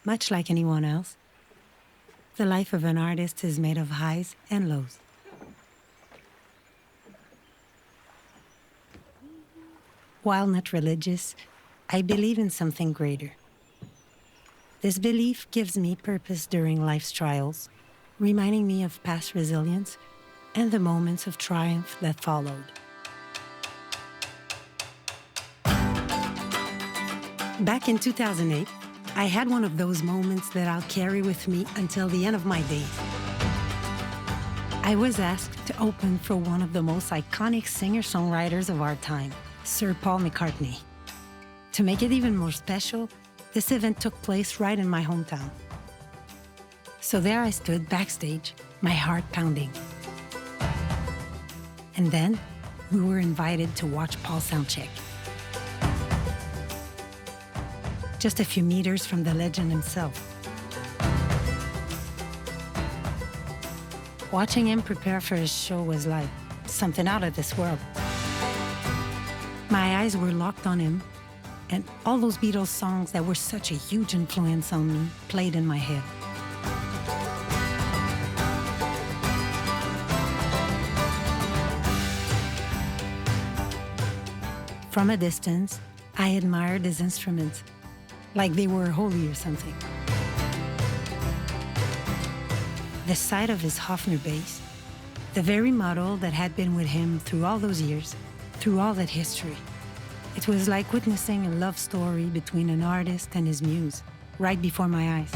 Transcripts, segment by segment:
Much like anyone else, the life of an artist is made of highs and lows. While not religious, I believe in something greater. This belief gives me purpose during life's trials, reminding me of past resilience and the moments of triumph that followed. Back in 2008, I had one of those moments that I'll carry with me until the end of my days. I was asked to open for one of the most iconic singer-songwriters of our time, Sir Paul McCartney. To make it even more special, this event took place right in my hometown. So there I stood backstage, my heart pounding. And then we were invited to watch Paul soundcheck. Just a few meters from the legend himself. Watching him prepare for his show was like something out of this world. My eyes were locked on him, and all those Beatles songs that were such a huge influence on me played in my head. From a distance, I admired his instruments, like they were holy or something. The sight of his Hofner bass, the very model that had been with him through all those years, through all that history. It was like witnessing a love story between an artist and his muse, right before my eyes.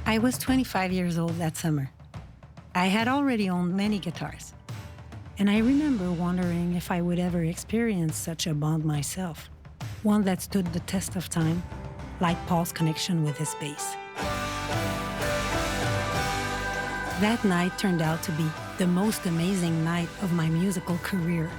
I was 25 years old that summer. I had already owned many guitars, and I remember wondering if I would ever experience such a bond myself, one that stood the test of time, like Paul's connection with his bass. That night turned out to be the most amazing night of my musical career.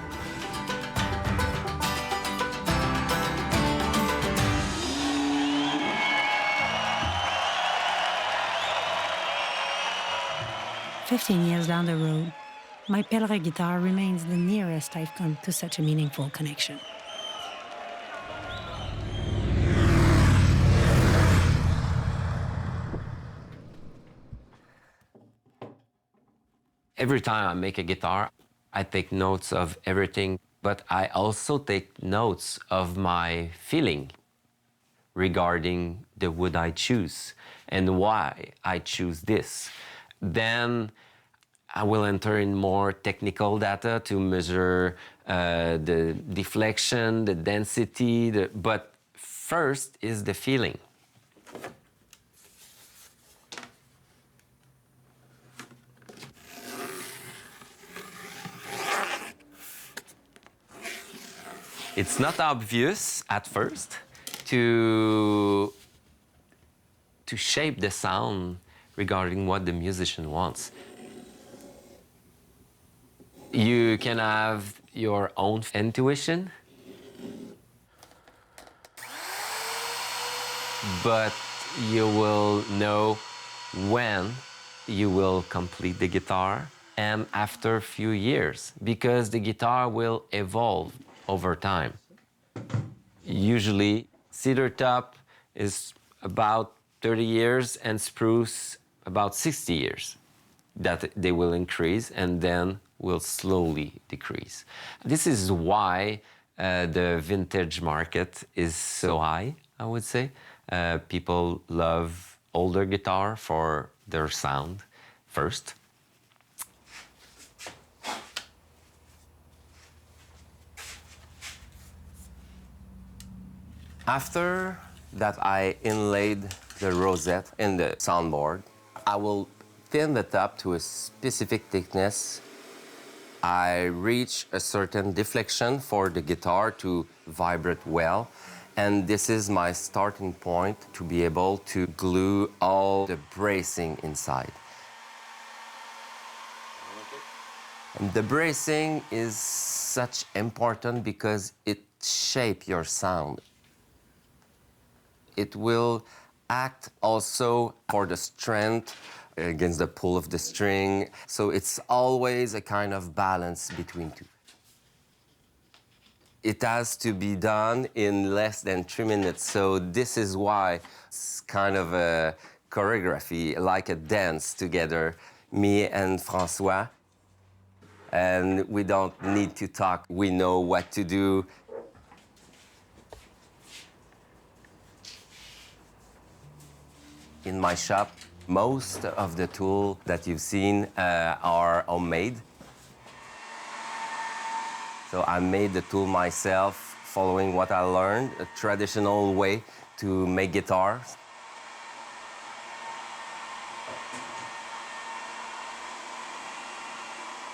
"15 years down the road, my Pellerin guitar remains the nearest I've come to such a meaningful connection. Every time I make a guitar, I take notes of everything, but I also take notes of my feeling regarding the wood I choose and why I choose this. Then I will enter in more technical data to measure the deflection, the density, but first is the feeling. It's not obvious at first to shape the sound regarding what the musician wants. You can have your own intuition, but you will know when you will complete the guitar and after a few years, because the guitar will evolve over time. Usually, cedar top is about 30 years and spruce about 60 years. That they will increase and then will slowly decrease. This is why the vintage market is so high, I would say. People love older guitar for their sound first. After that I inlaid the rosette in the soundboard, I will thin the top to a specific thickness. I reach a certain deflection for the guitar to vibrate well, and this is my starting point to be able to glue all the bracing inside. And the bracing is such important because it shapes your sound. It will act also for the strength against the pull of the string. So it's always a kind of balance between two. It has to be done in less than 3 minutes. So this is why it's kind of a choreography, like a dance together, me and François. And we don't need to talk. We know what to do. In my shop, most of the tools that you've seen are homemade. So I made the tool myself, following what I learned, a traditional way to make guitars.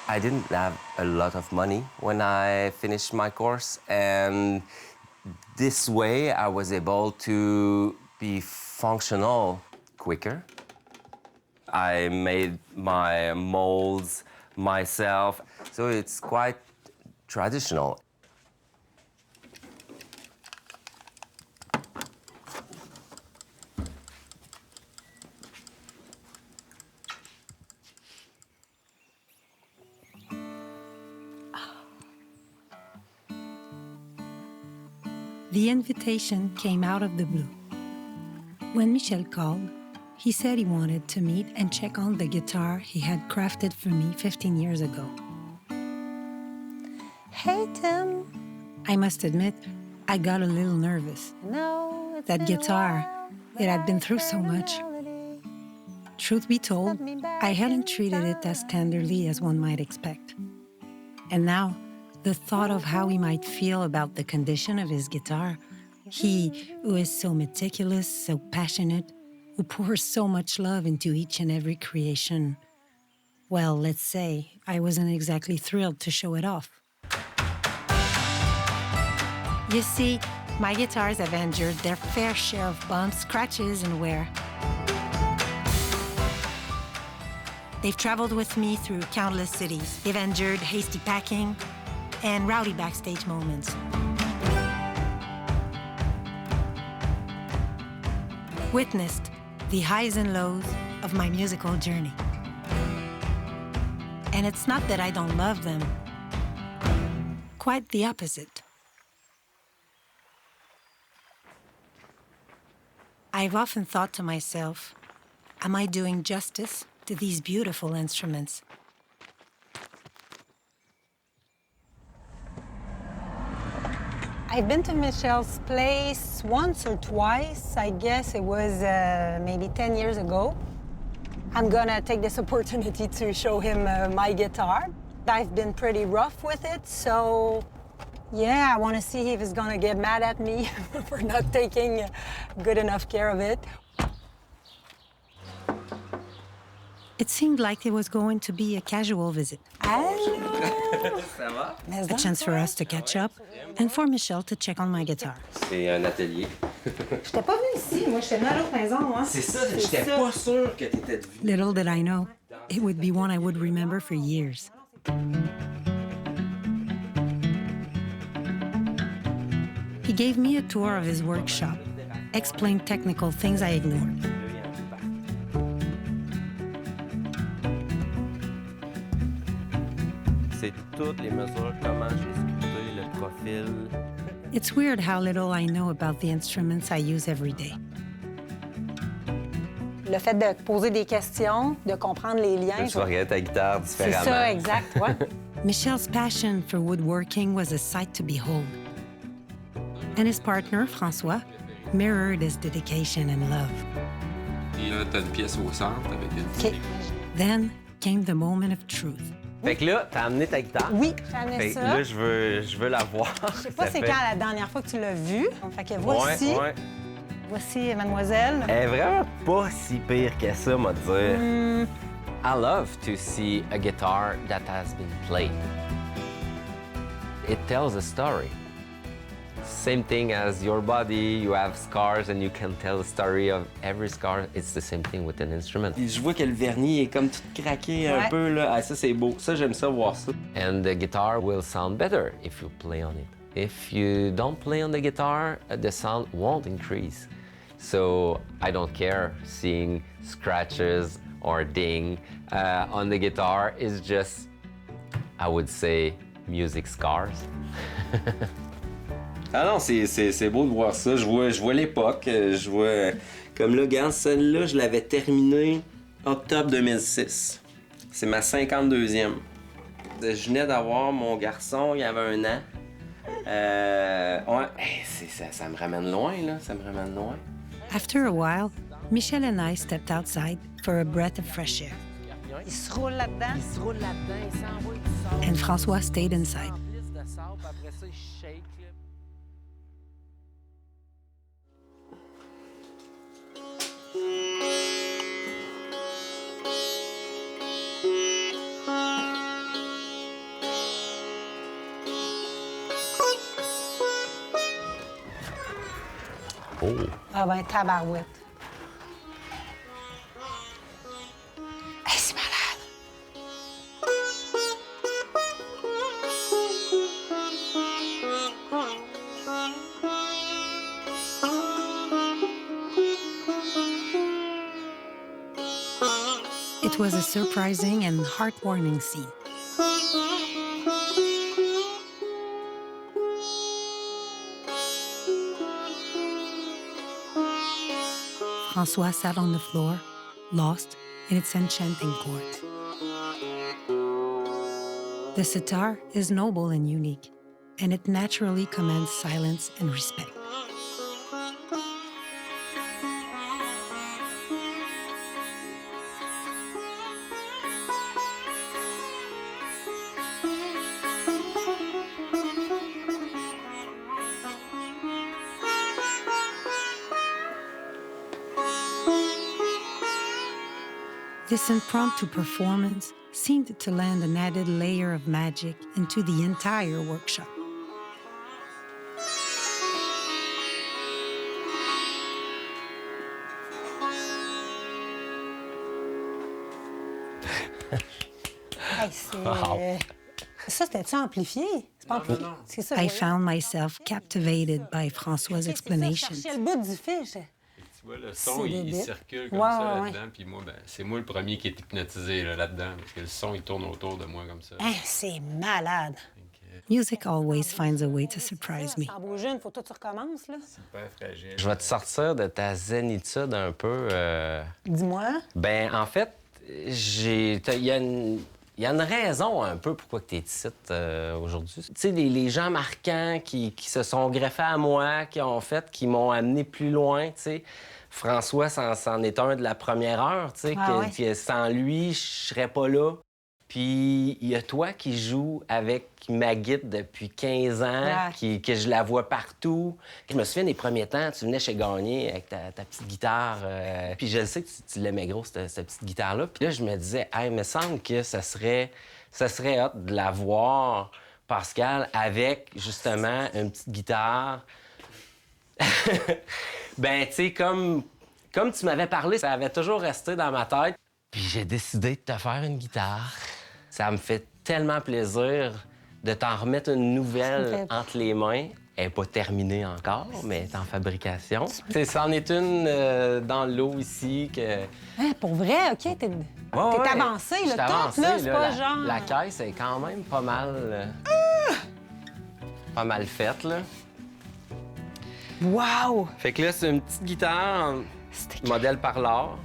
I didn't have a lot of money when I finished my course, and this way I was able to be functional quicker. I made my molds myself, so it's quite traditional. The invitation came out of the blue. When Michel called, he said he wanted to meet and check on the guitar he had crafted for me 15 years ago. Hey, Tim. I must admit, I got a little nervous. No, it's That been a guitar, while, it had been but through I so heard a much. melody. Truth be told, I hadn't treated it as tenderly as one might expect. And now, the thought of how he might feel about the condition of his guitar, he who is so meticulous, so passionate, who pours so much love into each and every creation, well, let's say I wasn't exactly thrilled to show it off. You see, my guitars have endured their fair share of bumps, scratches, and wear. They've traveled with me through countless cities. They've endured hasty packing and rowdy backstage moments. Witnessed the highs and lows of my musical journey. And it's not that I don't love them. Quite the opposite. I've often thought to myself, am I doing justice to these beautiful instruments? I've been to Michel's place once or twice. I guess it was maybe 10 years ago. I'm gonna take this opportunity to show him my guitar. I've been pretty rough with it, so yeah, I want to see if he's gonna get mad at me for not taking good enough care of it. It seemed like it was going to be a casual visit, a chance for us to catch up, and for Michel to check on my guitar. C'est un atelier. J'étais pas venue ici, moi j'étais venue à l'autre maison. Hein. C'est ça, j'étais pas sûr que t'étais venu. Little did I know, it would be one I would remember for years. He gave me a tour of his workshop, explained technical things I ignored. C'est toutes les mesures, comment j'ai sculpté le profil. It's weird how little I know about the instruments I use every day. Le fait de poser des questions, de comprendre les liens. Tu vas regarder ta guitare C'est différemment. ça, exact, ouais. Michel's passion for woodworking was a sight to behold. And his partner, François, mirrored his dedication and love. Et là, t'as une pièce au centre avec une OK. Then came the moment of truth. Fait que là, t'as amené ta guitare. Oui, j'ai amené Fait que ça. là, je veux la voir. Je sais pas c'est quand la dernière fois que tu l'as vue. Fait que voici, Ouais. voici mademoiselle. Elle est vraiment pas si pire que ça, moi, te dire. I love to see a guitar that has been played. It tells a story. Same thing as your body, you have scars and you can tell the story of every scar. It's the same thing with an instrument. Je vois que le vernis est comme tout craqué un Ouais. peu, là. Ah, ça, c'est beau. Ça, j'aime ça, voir ça. And the guitar will sound better if you play on it. If you don't play on the guitar, the sound won't increase. So I don't care seeing scratches or ding on the guitar. It's just, I would say, music scars. Ah non, c'est beau de voir ça. Je vois l'époque. Je vois... Comme là, regarde, celle-là, je l'avais terminée octobre 2006. C'est ma 52e. Je venais d'avoir mon garçon, il y avait 1 an. Ça me ramène loin, là. Ça me ramène loin. After a while, Michel and I stepped outside for a breath of fresh air. Il se roule là-dedans. Il se roule là-dedans, il s'envoie du sable. And François stayed inside. De sable, après ça, il shake. Oh! Ah ben, tabarouette. Hey, c'est malade. It was a surprising and heartwarming scene. François sat on the floor, lost in its enchanting chords. The sitar is noble and unique, and it naturally commands silence and respect. This impromptu performance seemed to lend an added layer of magic into the entire workshop. Hey, ça, c'était-tu amplifié? C'est pas amplifié? non. C'est ça, I je voyais. found myself captivated by François' Je explanations. cherchais le bout du fil. Tu vois, le son, C'est il débile. circule comme Ouais, ça ouais, là-dedans. Puis moi, ben, c'est moi le premier qui est hypnotisé là-dedans. Parce que le son, il tourne autour de moi comme ça. Hein, c'est malade. Music always finds a way to surprise me. En beau jeune, faut que tu recommences, là. Super fragile. Je vais te sortir de ta zénitude un peu. Dis-moi. Ben, en fait, il y a une raison un peu pourquoi tu es ici aujourd'hui. Tu sais, les gens marquants qui se sont greffés à moi, qui m'ont amené plus loin, tu sais. François, c'en est un de la première heure, tu sais, Ah ouais. que sans lui, je serais pas là. Puis il y a toi qui joues avec ma guide depuis 15 ans, Ouais. que je la vois partout. Je me souviens des premiers temps, tu venais chez Gagné avec ta petite guitare. Puis je le sais que tu l'aimais gros, cette petite guitare-là. Puis là, je me disais, hey, il me semble que ça serait hot de la voir, Pascale, avec justement une petite guitare. Ben, tu sais, comme tu m'avais parlé, ça avait toujours resté dans ma tête. Puis j'ai décidé de te faire une guitare. Ça me fait tellement plaisir de t'en remettre une nouvelle entre les mains. Elle n'est pas terminée encore, mais elle est en fabrication. C'en est une dans l'eau ici que... Hein, pour vrai, OK, t'es avancé, Je suis là. avancé, Tout, là, c'est là, pas la, genre... La caisse est quand même pas mal... pas mal faite, là. Wow! Fait que là, c'est une petite guitare modèle parlor.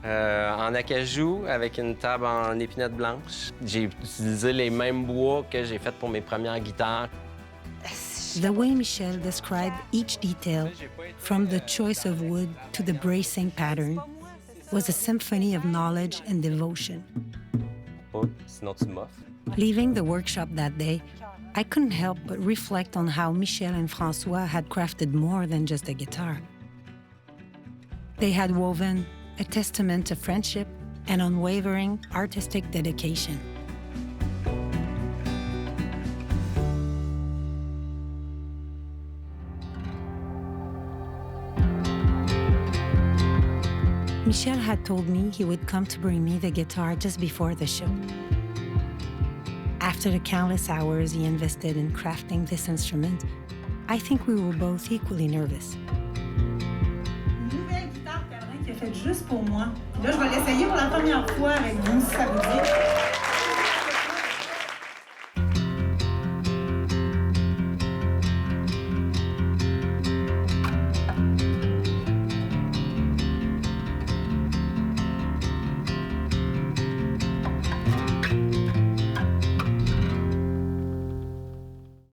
En acajou, avec une table en épinette blanche. J'ai utilisé les mêmes bois que j'ai fait pour mes premières guitares. The way Michel described each detail, from the choice of wood to the bracing pattern, was a symphony of knowledge and devotion. Oh, sinon tu moffes. Leaving the workshop that day, I couldn't help but reflect on how Michel and François had crafted more than just a guitar. They had woven a testament to friendship and unwavering artistic dedication. Michel had told me he would come to bring me the guitar just before the show. After the countless hours he invested in crafting this instrument, I think we were both equally nervous. Une nouvelle guitare Pellerin qui est faite juste pour moi. Là, je vais l'essayer pour la première fois avec vous, si ça vous dit.